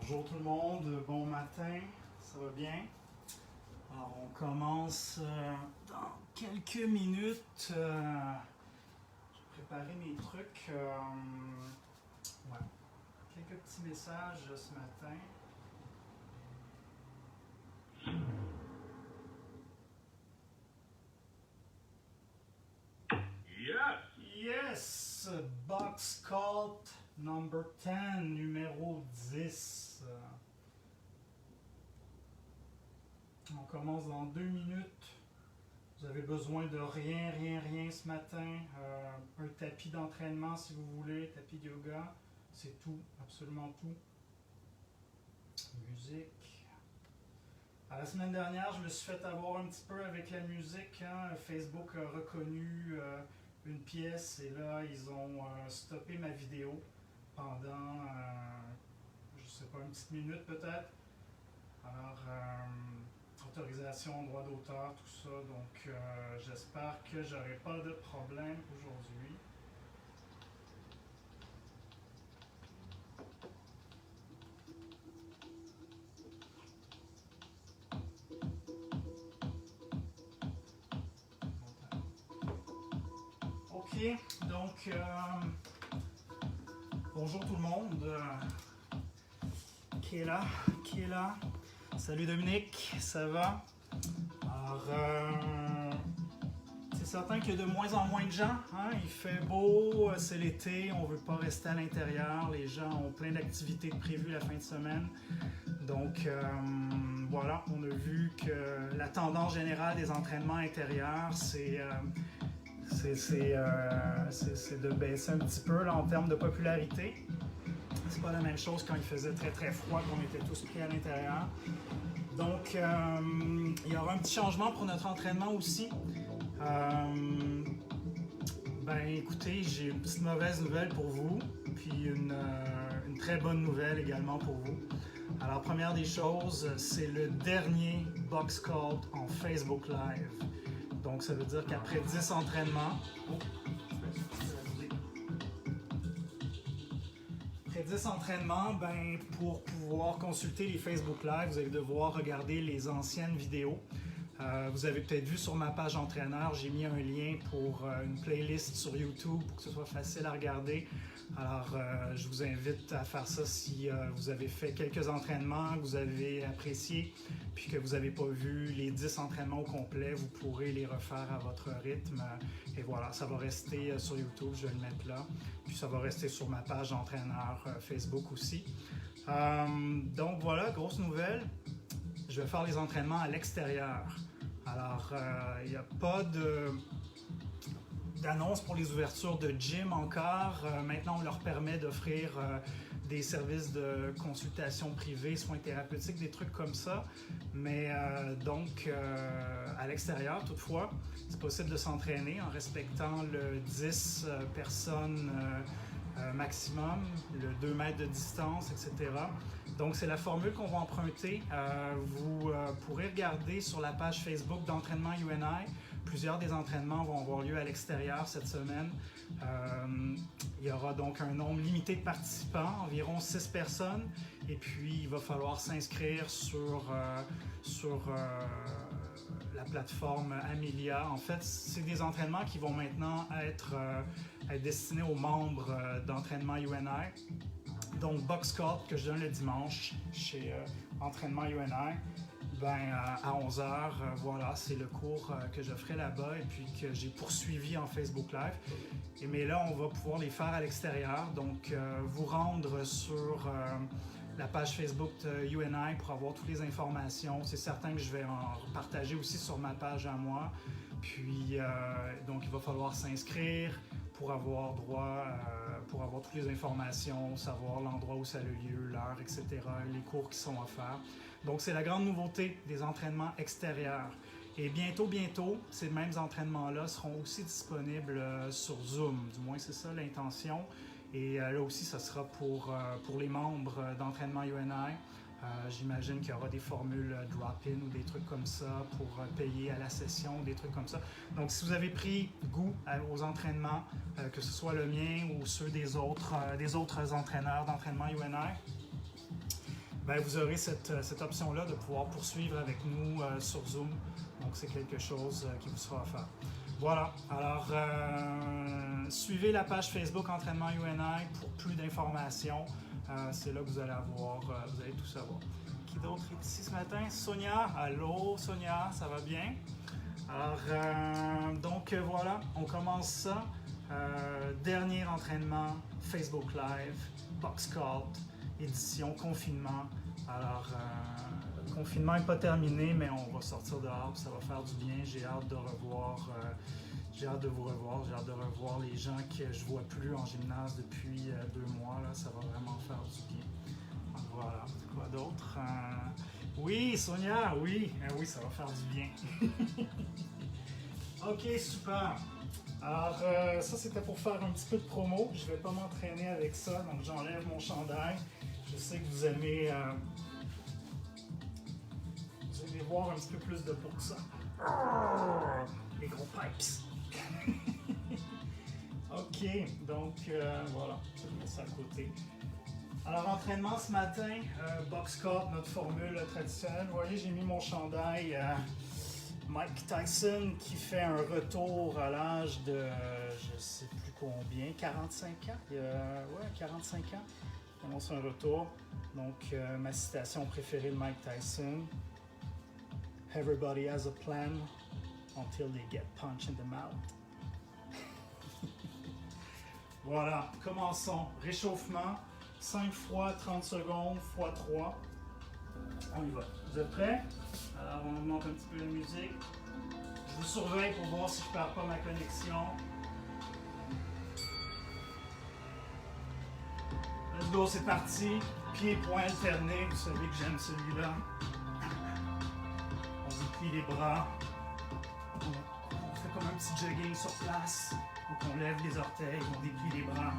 Bonjour tout le monde, bon matin, ça va bien? Alors on commence dans quelques minutes. Je vais préparer mes trucs. Ouais. Quelques petits messages ce matin. Yes! Box Cult number 10, numéro 10. On commence dans 2 minutes. Vous avez besoin de rien ce matin. Un tapis d'entraînement si vous voulez, tapis de yoga. C'est tout, absolument tout. Musique. La semaine dernière, je me suis fait avoir un petit peu avec la musique. Facebook a reconnu une pièce et là, ils ont stoppé ma vidéo pendant, je sais pas, une petite minute peut-être. Alors, autorisation, droit d'auteur, tout ça. Donc, j'espère que j'aurai pas de problème aujourd'hui. Ok, donc, bonjour tout le monde. Qui est là? Salut Dominique, ça va? Alors, c'est certain qu'il y a de moins en moins de gens. Il fait beau, c'est l'été, on ne veut pas rester à l'intérieur. Les gens ont plein d'activités prévues la fin de semaine. Donc, voilà, on a vu que la tendance générale des entraînements intérieurs, c'est de baisser un petit peu là, en termes de popularité. C'est pas la même chose quand il faisait très froid, qu'on était tous pris à l'intérieur. Donc, il y aura un petit changement pour notre entraînement aussi. Écoutez, j'ai une petite mauvaise nouvelle pour vous, puis une très bonne nouvelle également pour vous. Alors, première des choses, c'est le dernier Box Cult en Facebook Live. Donc, ça veut dire qu'après 10 entraînements... Après 10 entraînements, pour pouvoir consulter les Facebook Live, vous allez devoir regarder les anciennes vidéos. Vous avez peut-être vu sur ma page entraîneur, j'ai mis un lien pour une playlist sur YouTube pour que ce soit facile à regarder. Alors, je vous invite à faire ça si vous avez fait quelques entraînements, que vous avez apprécié, puis que vous n'avez pas vu les 10 entraînements au complet, vous pourrez les refaire à votre rythme. Et voilà, ça va rester sur YouTube, je vais le mettre là. Puis ça va rester sur ma page entraîneur Facebook aussi. Donc voilà, grosse nouvelle. Je vais faire les entraînements à l'extérieur. Alors, il n'y a pas d'annonce pour les ouvertures de gym encore. Maintenant, on leur permet d'offrir des services de consultation privée, soins thérapeutiques, des trucs comme ça. Mais donc, à l'extérieur, toutefois, c'est possible de s'entraîner en respectant le 10 personnes maximum, le 2 mètres de distance, etc. Donc, c'est la formule qu'on va emprunter. Vous pourrez regarder sur la page Facebook d'entraînement UNI. Plusieurs des entraînements vont avoir lieu à l'extérieur cette semaine. Il y aura donc un nombre limité de participants, environ 6 personnes. Et puis, il va falloir s'inscrire sur la plateforme Amelia. En fait, c'est des entraînements qui vont maintenant être destinés aux membres d'entraînement UNI. Donc, Box Cult que je donne le dimanche chez Entraînement UNI, à 11h, voilà, c'est le cours que je ferai là-bas et puis que j'ai poursuivi en Facebook Live. Mais là, on va pouvoir les faire à l'extérieur. Donc, vous rendre sur la page Facebook de UNI pour avoir toutes les informations. C'est certain que je vais en partager aussi sur ma page à moi. Puis, donc, il va falloir s'inscrire pour avoir droit, pour avoir toutes les informations, savoir l'endroit où ça a lieu, l'heure, etc., les cours qui sont offerts. Donc, c'est la grande nouveauté des entraînements extérieurs. Et bientôt, ces mêmes entraînements-là seront aussi disponibles sur Zoom. Du moins, c'est ça l'intention. Et là aussi, ça sera pour les membres d'entraînement UNI. J'imagine qu'il y aura des formules drop-in ou des trucs comme ça pour payer à la session, des trucs comme ça. Donc, si vous avez pris goût aux entraînements, que ce soit le mien ou ceux des autres entraîneurs d'entraînement UNI, ben, vous aurez cette option-là de pouvoir poursuivre avec nous sur Zoom. Donc, c'est quelque chose qui vous sera offert. Voilà. Alors, suivez la page Facebook Entraînement UNI pour plus d'informations. C'est là que vous allez avoir, vous allez tout savoir. Qui d'autre est ici ce matin? Sonia. Allô, Sonia, ça va bien? Alors, donc voilà, on commence ça. Dernier entraînement, Facebook Live, Box Cult, édition confinement. Alors, le confinement n'est pas terminé, mais on va sortir dehors, ça va faire du bien. J'ai hâte de revoir, j'ai hâte de vous revoir, j'ai hâte de revoir les gens que je ne vois plus en gymnase depuis 2 mois. Là, ça va vraiment faire du bien. Donc, voilà, quoi d'autre? Oui, Sonia, oui, oui, ça va faire du bien. Ok, super. Alors, ça c'était pour faire un petit peu de promo. Je ne vais pas m'entraîner avec ça, donc j'enlève mon chandail. Je sais que vous aimez voir un petit peu plus de peau que ça. Les gros pipes. Ok, donc voilà, je vais mettre ça à côté. Alors, entraînement ce matin, box cut, notre formule traditionnelle. Vous voyez, j'ai mis mon chandail Mike Tyson qui fait un retour à l'âge de, je ne sais plus combien, 45 ans. Ouais, 45 ans. Il annonce un retour. Donc, ma citation préférée de Mike Tyson. Everybody has a plan until they get punched in the mouth. Voilà, commençons. Réchauffement, 5 fois 30 secondes, fois 3. On y va. Vous êtes prêts? Alors, on augmente un petit peu la musique. Je vous surveille pour voir si je ne perds pas ma connexion. Let's go, c'est parti. Pieds, poings alternés. Vous savez que j'aime celui-là. On déplie les bras. On fait comme un petit jogging sur place. Donc, on lève les orteils, on déplie les bras.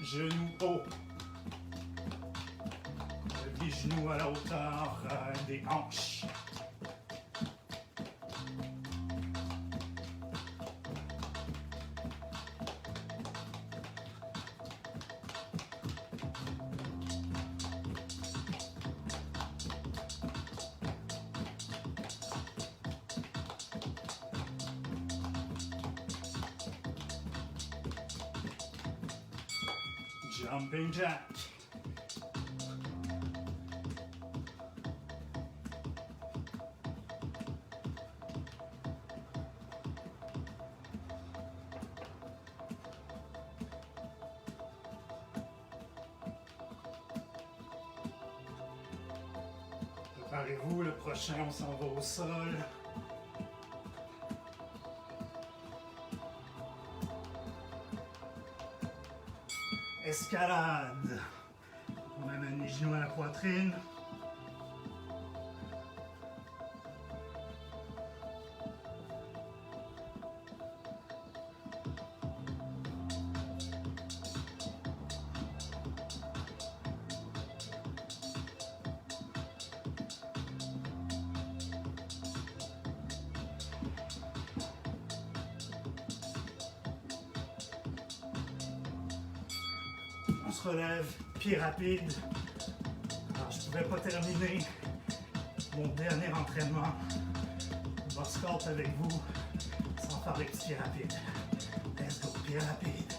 Genoux hauts. Les genoux à la hauteur des hanches. Jumping jack. Préparez-vous, le prochain, on s'en va au sol. Escalade. On amène les genoux à la poitrine. On se relève, pied rapide. Alors, je ne pouvais pas terminer mon dernier entraînement box cut avec vous sans faire les petits pieds rapides. Let's go, pied rapide.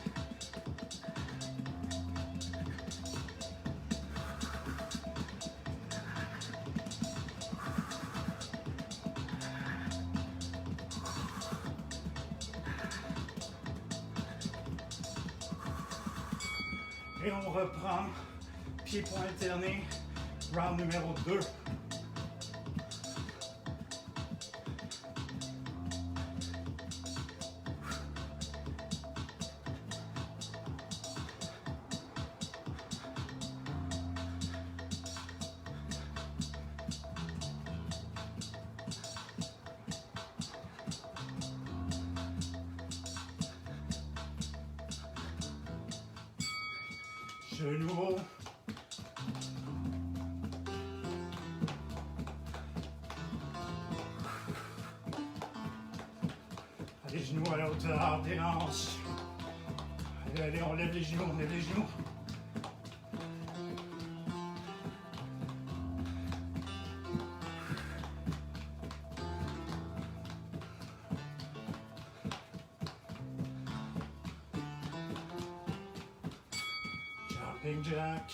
Et on reprend, pieds-poings alternés, round numéro 2. Genoux haut. hauteur des hanches. Allez, allez, on lève les genoux, on lève les genoux. Jumping jack.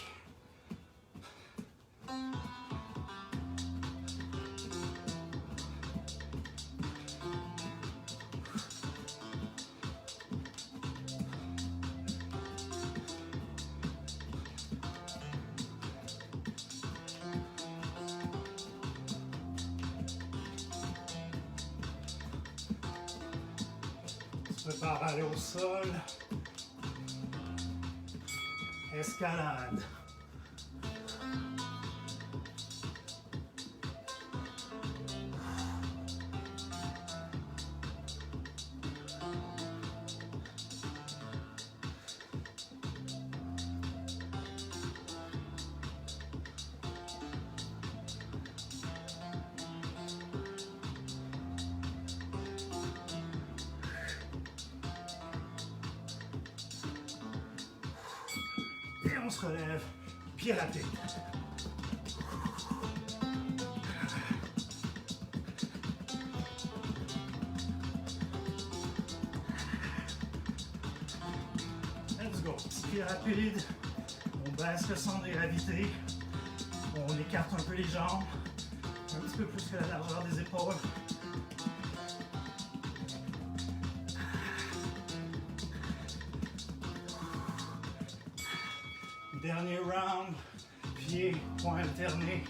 Prépare à aller au sol. Escalade. Et on se relève, pied à la tête. Let's go. Petit pied rapide. On baisse le centre de gravité. On écarte un peu les jambes. Un petit peu plus que la largeur des épaules. Dernier round, pied, point alterné.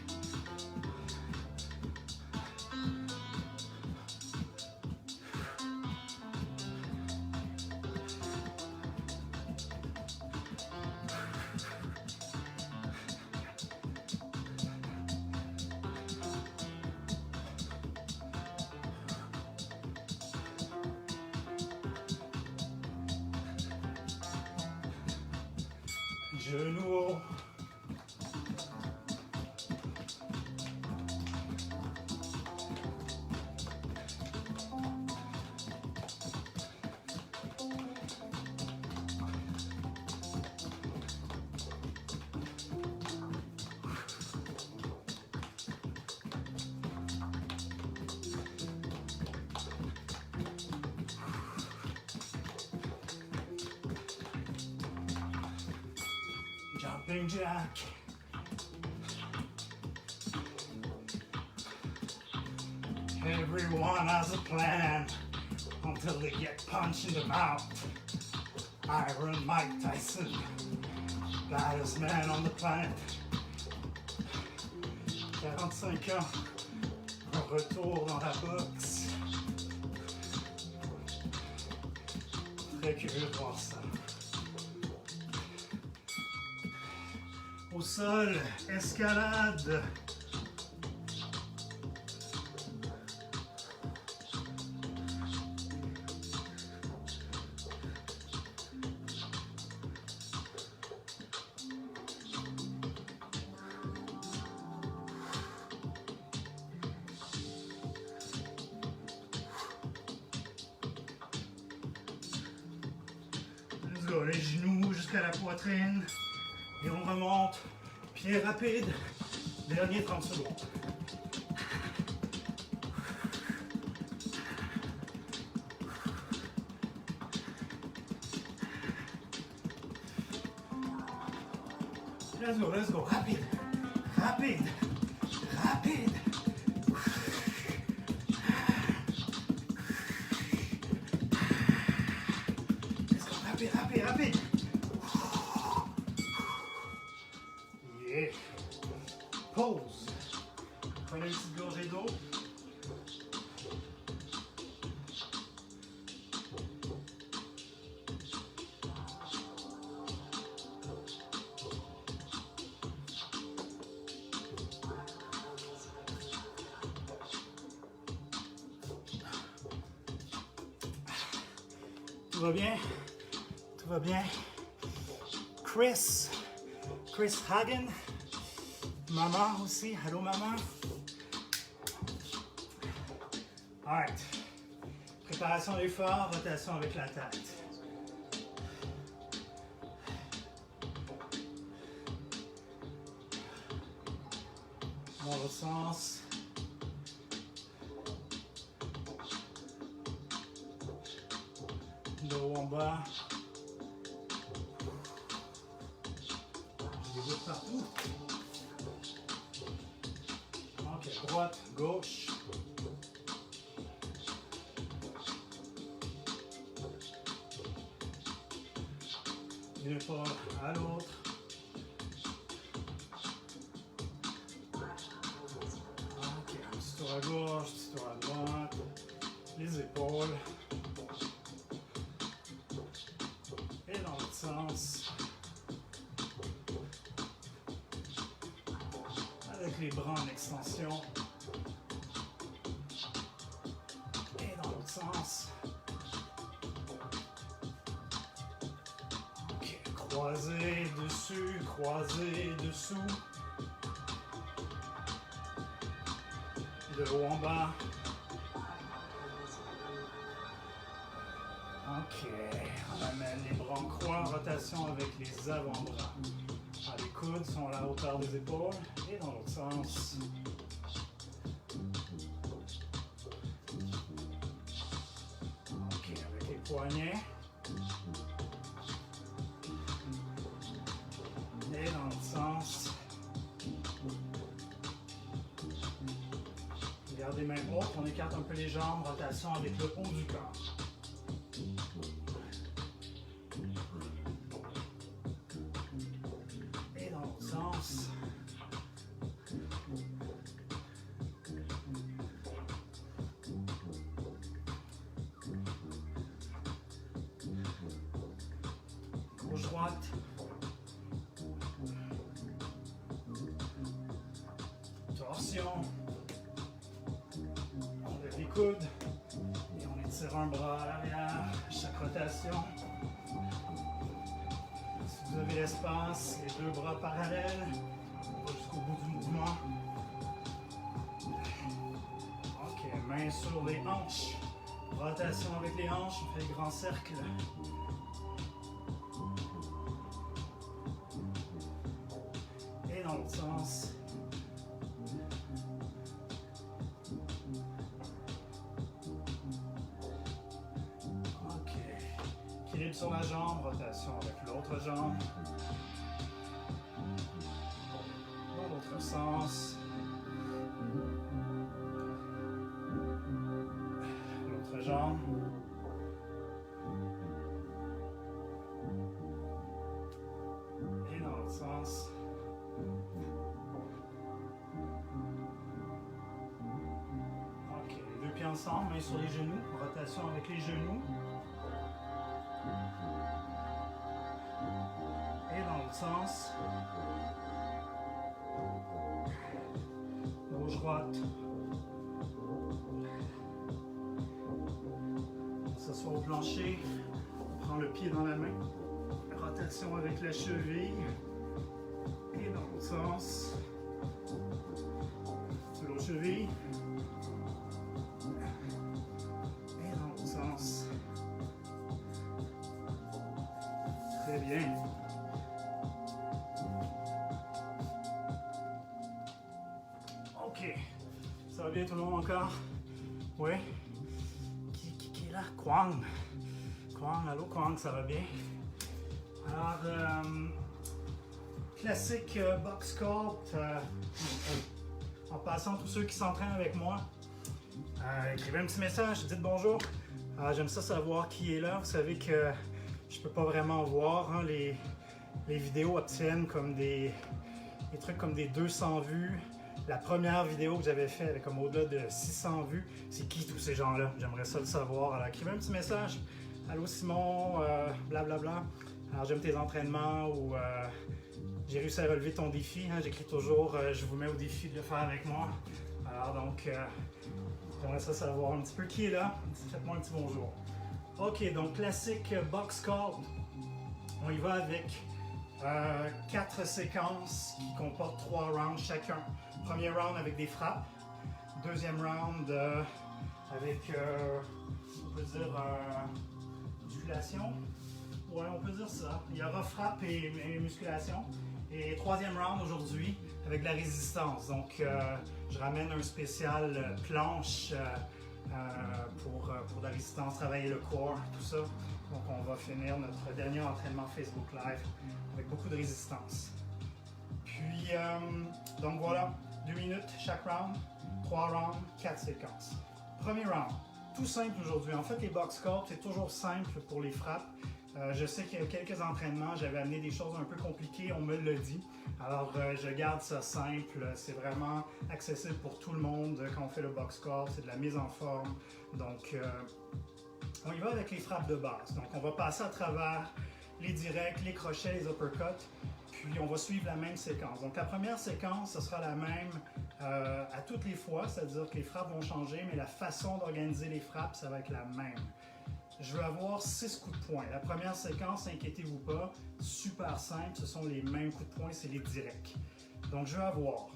Genoux haut. Jumping jack. Everyone has a plan until they get punched in the mouth. Iron Mike Tyson, baddest man on the planet. 45 ans, un retour dans la boxe. Très curieux de voir ça. Au sol, escalade. Let's go, les genoux jusqu'à la poitrine. Et on remonte. Pied rapide, dernier 30 secondes. Let's go, rapide, rapide, rapide. Let's go, rapide, rapide, rapide. Yeah. Pause. Prenez une petite gorgée d'eau. Tout va bien? Tout va bien? Chris Hagen. Maman aussi. Allô, maman? Alright. Séparation des phares, rotation avec la tête. Dans l'autre sens. De haut en bas. Je dégoûte partout. Ok, droite, gauche. D'une épaule à l'autre. Ok, un petit tour à gauche, petit tour à droite. Les épaules. Et dans l'autre sens. Avec les bras en extension. Et dans l'autre sens. Ok, croisé dessus, croisé dessous. De haut en bas. Ok, on amène les bras en croix, rotation avec les avant-bras. Les coudes sont à la hauteur des épaules et dans l'autre sens. Ok, avec les poignets. Et dans l'autre sens. Gardez main haute, on écarte un peu les jambes, rotation avec le haut du corps. Et dans l'autre sens. Gauche-droite. Torsion. On lève les coudes et on étire un bras à l'arrière, chaque rotation. Si vous avez l'espace, les deux bras parallèles, on va jusqu'au bout du mouvement. Ok, main sur les hanches. Rotation avec les hanches, on fait le grand cercle. Et dans l'autre sens. Équilibre sur la jambe, rotation avec l'autre jambe. Dans l'autre sens. L'autre jambe. Et dans l'autre sens. Ok, les deux pieds ensemble, main sur les genoux, rotation avec les genoux. Et dans l'autre sens. Gauche-droite. On s'assoit au plancher. On prend le pied dans la main. Rotation avec la cheville. Et dans l'autre sens. Sur l'autre cheville. Et dans l'autre sens. Très bien. Ok. Ça va bien tout le monde encore? Oui? Qui est là? Kwang. Kwang, allô Kwang, ça va bien? Alors, classique box sculpt. En passant, tous ceux qui s'entraînent avec moi, écrivez un petit message, dites bonjour. J'aime ça savoir qui est là. Vous savez que je peux pas vraiment voir hein, les vidéos obtiennent comme des trucs comme des 200 vues. La première vidéo que j'avais faite avec comme au-delà de 600 vues. C'est qui tous ces gens-là? J'aimerais ça le savoir. Alors écrivez un petit message. Allô Simon, blablabla. Alors j'aime tes entraînements ou j'ai réussi à relever ton défi. Hein. J'écris toujours, je vous mets au défi de le faire avec moi. Alors donc, j'aimerais ça savoir un petit peu qui est là. Faites-moi un petit bonjour. Ok, donc classique box sculpt. On y va avec 4 séquences qui comportent 3 rounds chacun. Premier round avec des frappes. Deuxième round avec, on peut dire, musculation. Ouais, on peut dire ça. Il y aura frappe et musculation. Et troisième round aujourd'hui avec de la résistance. Donc, je ramène un spécial planche pour la résistance, travailler le corps, tout ça. Donc, on va finir notre dernier entraînement Facebook Live avec beaucoup de résistance. Puis, donc voilà, 2 minutes chaque round, 3 rounds, 4 séquences. Premier round, tout simple aujourd'hui. En fait, les box sculpts, c'est toujours simple pour les frappes. Je sais qu'il y a quelques entraînements, j'avais amené des choses un peu compliquées, on me l'a dit. Alors, je garde ça simple. C'est vraiment accessible pour tout le monde quand on fait le box sculpt. C'est de la mise en forme. Donc, on y va avec les frappes de base. Donc, on va passer à travers les directs, les crochets, les uppercuts. Puis, on va suivre la même séquence. Donc, la première séquence, ce sera la même à toutes les fois. C'est-à-dire que les frappes vont changer, mais la façon d'organiser les frappes, ça va être la même. Je veux avoir 6 coups de poing. La première séquence, inquiétez-vous pas, super simple, ce sont les mêmes coups de poing, c'est les directs. Donc je veux avoir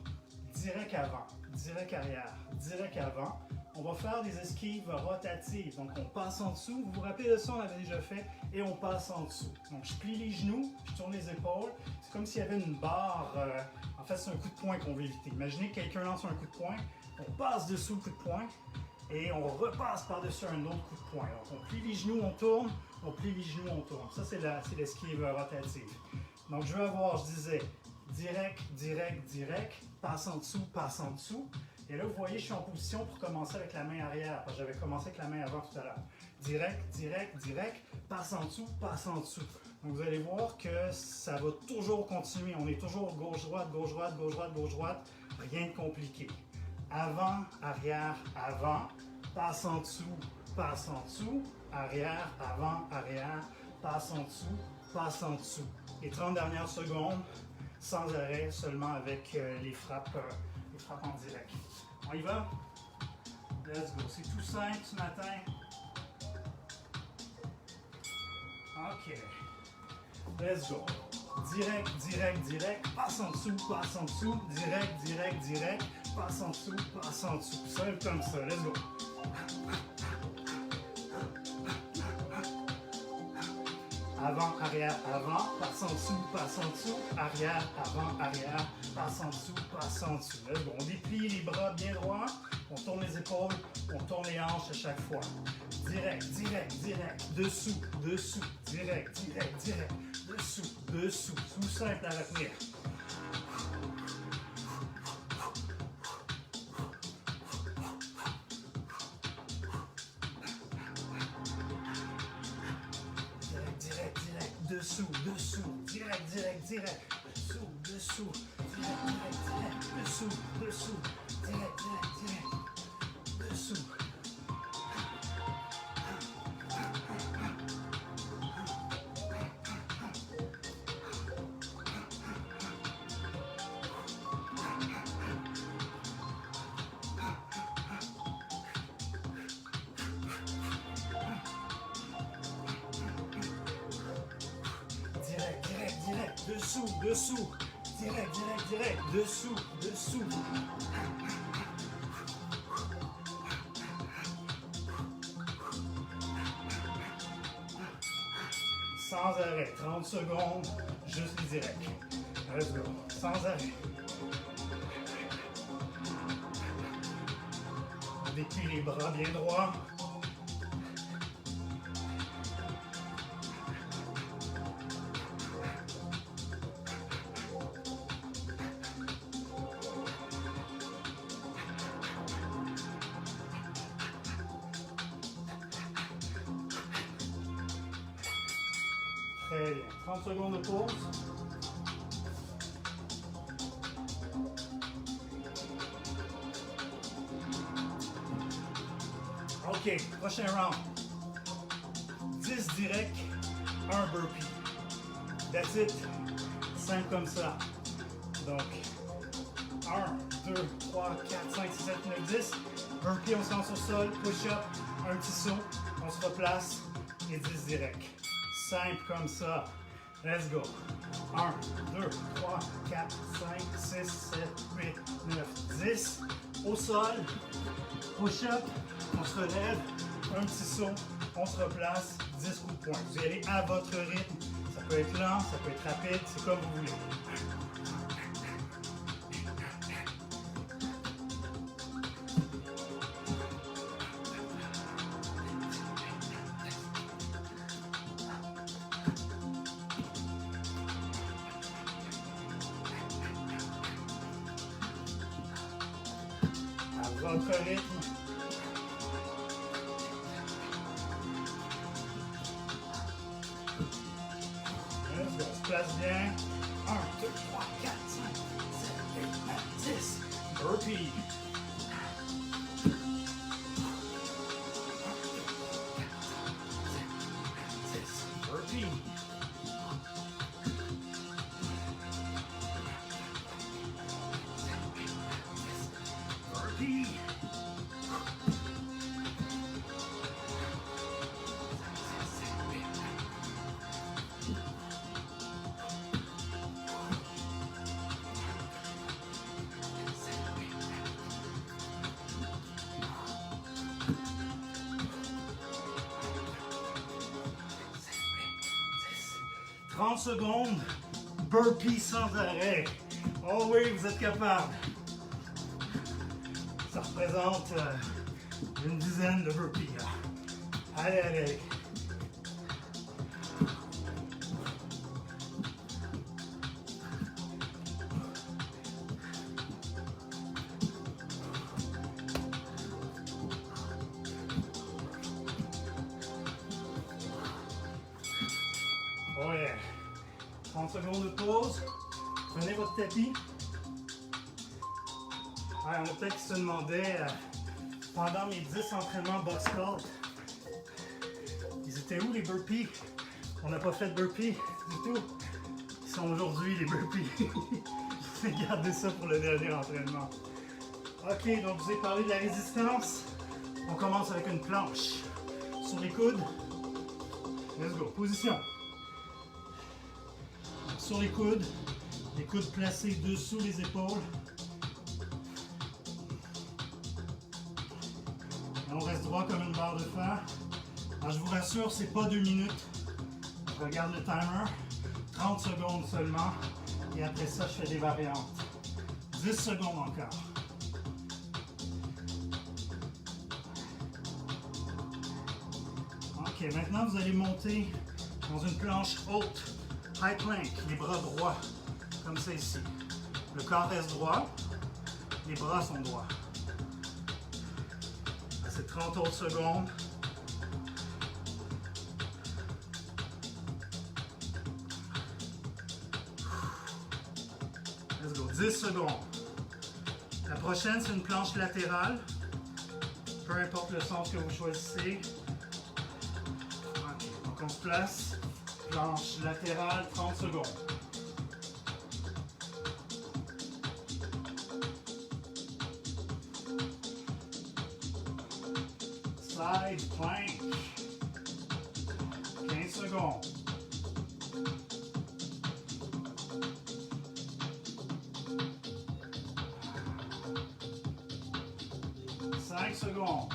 direct avant, direct arrière, direct avant. On va faire des esquives rotatives. Donc on passe en dessous, vous vous rappelez de ça, on l'avait déjà fait, et on passe en dessous. Donc je plie les genoux, je tourne les épaules. C'est comme s'il y avait une barre, en fait c'est un coup de poing qu'on veut éviter. Imaginez que quelqu'un lance un coup de poing, on passe dessous le coup de poing, et on repasse par-dessus un autre coup de poing. Donc on plie les genoux, on tourne, on plie les genoux, on tourne. Ça, c'est l'esquive rotative. Donc je veux avoir, je disais, direct, direct, direct, passe en dessous, passe en dessous. Et là, vous voyez, je suis en position pour commencer avec la main arrière, parce que j'avais commencé avec la main avant tout à l'heure. Direct, direct, direct, passe en dessous, passe en dessous. Donc vous allez voir que ça va toujours continuer. On est toujours gauche-droite, gauche-droite, gauche-droite, gauche-droite. Rien de compliqué. Avant, arrière, avant, passe en dessous, arrière, avant, arrière, passe en dessous, Les 30 dernières secondes, sans arrêt, seulement avec les frappes en direct. On y va? Let's go. C'est tout simple ce matin. OK. Let's go. Direct, direct, direct, passe en dessous, direct, direct, direct, passe en dessous, passe en dessous. Simple comme ça, let's go. Avant, arrière, avant, passe en dessous, arrière, avant, arrière, passe en dessous. Let's go. On déplie les bras bien droits, on tourne les épaules, on tourne les hanches à chaque fois. Direct, direct, direct, dessous, dessous, direct, direct, direct. Dessous, dessous, tout simple à retenir. Direct, direct, direct, dessous, dessous, direct, direct, direct, dessous, dessous, direct, direct, direct, dessous, dessous, direct, direct, direct, dessous. Dessous, dessous, direct, direct, direct, dessous, dessous. Sans arrêt, 30 secondes, juste les directs. Let's go, sans arrêt. Déplie les bras bien droits. Très bien. 30 secondes de pause. OK, prochain round. 10 directs, 1 burpee. That's it. Simple comme ça. Donc, 1, 2, 3, 4, 5, 6, 7, 9, 10. Burpee, on se lance au sol, push-up, un petit saut, on se replace et 10 directs. Simple comme ça. Let's go. 1, 2, 3, 4, 5, 6, 7, 8, 9, 10. au sol, push-up, on se relève, un petit saut, on se replace, 10 coups de poing. Vous y allez à votre rythme, ça peut être lent, ça peut être rapide, c'est comme vous voulez. À votre rythme. On se place bien. 1, 2, 3, 4, 5, 7, 8, 9, 10. Burpee. Burpee. Burpee. 30 secondes, burpee sans arrêt. Oh oui, vous êtes capable. Ça représente une dizaine de burpees. Là. Allez, allez. Oh yeah. 30 secondes de pause. Prenez votre tapis. Ouais, on a peut-être qui se demandait, pendant mes 10 entraînements box squat, ils étaient où les burpees? On n'a pas fait de burpees du tout. Ils sont aujourd'hui les burpees. Gardez ça pour le dernier entraînement. Ok, donc je vous ai parlé de la résistance. On commence avec une planche. Sur les coudes. Let's go. Position. Sur les coudes placés dessous les épaules. Et on reste droit comme une barre de fer. Alors, je vous rassure, c'est pas 2 minutes. Je regarde le timer. 30 secondes seulement. Et après ça, je fais des variantes. 10 secondes encore. Ok, maintenant vous allez monter dans une planche haute. High plank, les bras droits, comme ça ici. Le corps reste droit, les bras sont droits. C'est 30 autres secondes. Let's go, 10 secondes. La prochaine, c'est une planche latérale. Peu importe le sens que vous choisissez. Okay, donc on se place. Planche latérale, 30 secondes. Side plank. 15 secondes. Cinq secondes.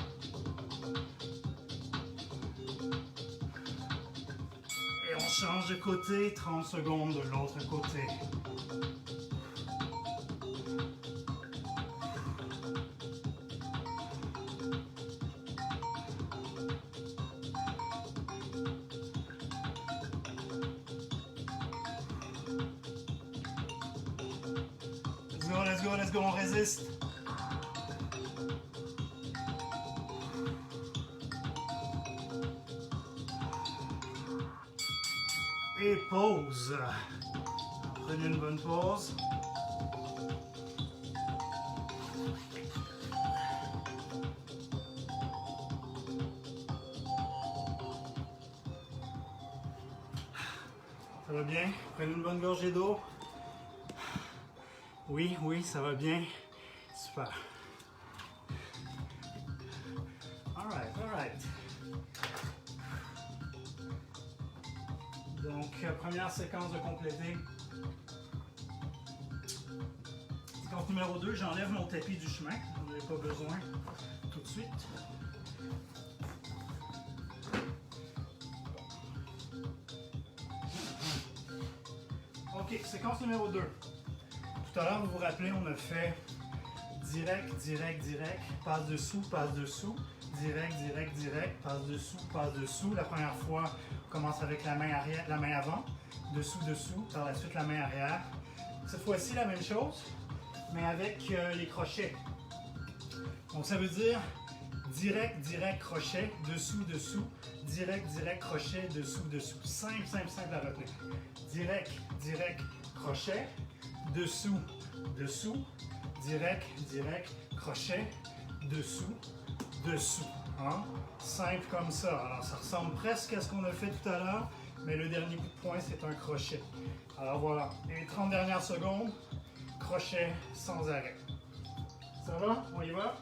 Change de côté, 30 secondes de l'autre côté. Let's go, let's go, let's go, on résiste. Et pause. Prenez une bonne pause. Ça va bien? Prenez une bonne gorgée d'eau. Oui, oui, ça va bien. Super. All right. Donc, première séquence de compléter. Séquence numéro 2, j'enlève mon tapis du chemin. J'en ai pas besoin tout de suite. Ok, séquence numéro 2. Tout à l'heure, vous vous rappelez, on a fait direct, direct, direct, passe dessous, direct, direct, direct, passe dessous. La première fois, on commence avec la main arrière, la main avant, dessous, dessous, par la suite la main arrière. Cette fois-ci, la même chose, mais avec les crochets. Donc ça veut dire direct, direct, crochet, dessous, dessous, direct, direct, crochet, dessous, dessous. Simple, simple, simple à retenir. Direct, direct, crochet, dessous, dessous, direct, direct, crochet, dessous, dessous. Hein? Simple comme ça. Alors ça ressemble presque à ce qu'on a fait tout à l'heure, mais le dernier coup de poing, c'est un crochet. Alors voilà, les 30 dernières secondes, crochet sans arrêt. Ça va? On y va?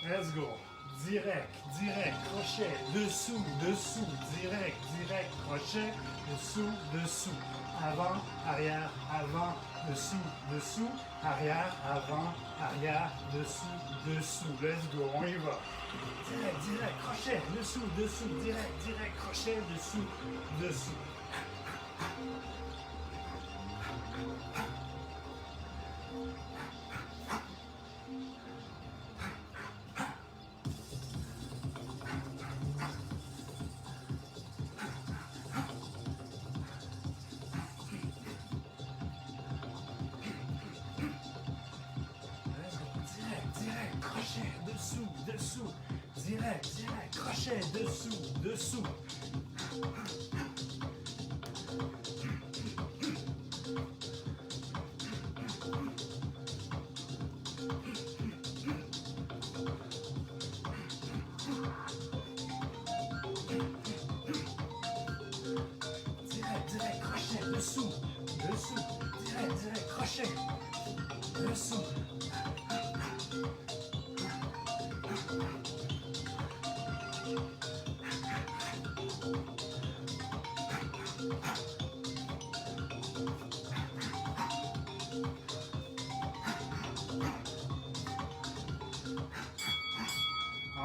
Let's go. Direct, direct, crochet, dessous, dessous, direct, direct, crochet, dessous, dessous. Avant, arrière, avant, dessous, dessous, arrière, avant, arrière, dessous, dessous. Let's go, on y va. Direct, direct, crochet, dessous, dessous, direct, direct, crochet, dessous, dessous. Dessous, dessous, direct, direct, crochet, dessous, dessous. Direct, direct, crochet, dessous, dessous, direct, direct, crochet, dessous.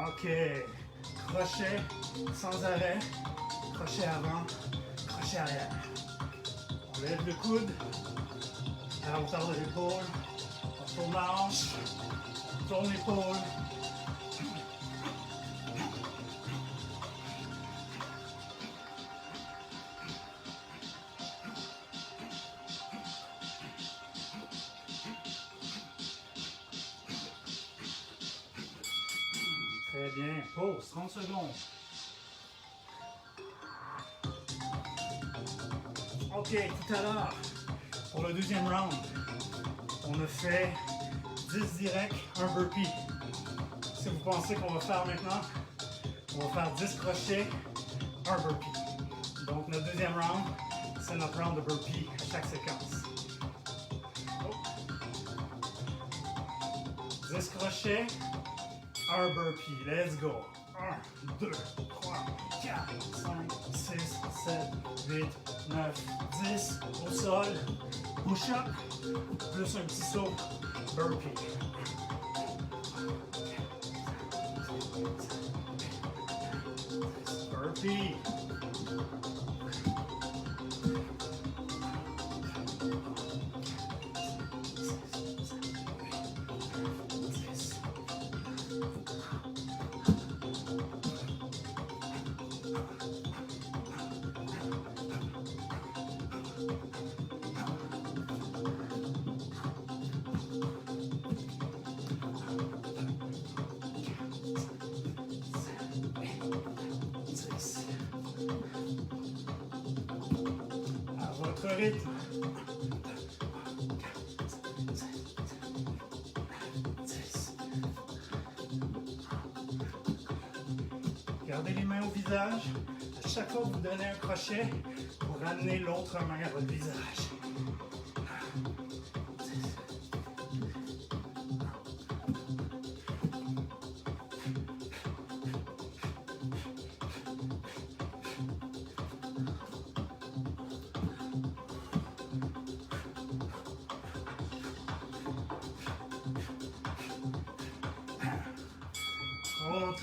Ok, crochet sans arrêt, crochet avant, crochet arrière. On lève le coude à la hauteur de l'épaule, on tourne la hanche, on tourne l'épaule. Très bien, pause, 30 secondes. Ok, tout à l'heure, pour le deuxième round, on a fait 10 directs, un burpee. Si vous pensez qu'on va faire maintenant, on va faire 10 crochets, un burpee. Donc notre deuxième round, c'est notre round de burpee à chaque séquence. 10 crochets, un burpee. Let's go. 1, 2, 3, 4, 5, 6, 7, 8, 9, 10. Au sol, push-up, plus un petit saut, burpee. Burpee. Rythme. Gardez les mains au visage. À chaque fois que vous donnez un crochet, vous ramenez l'autre main à votre visage.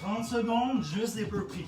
30 secondes, juste des burpees.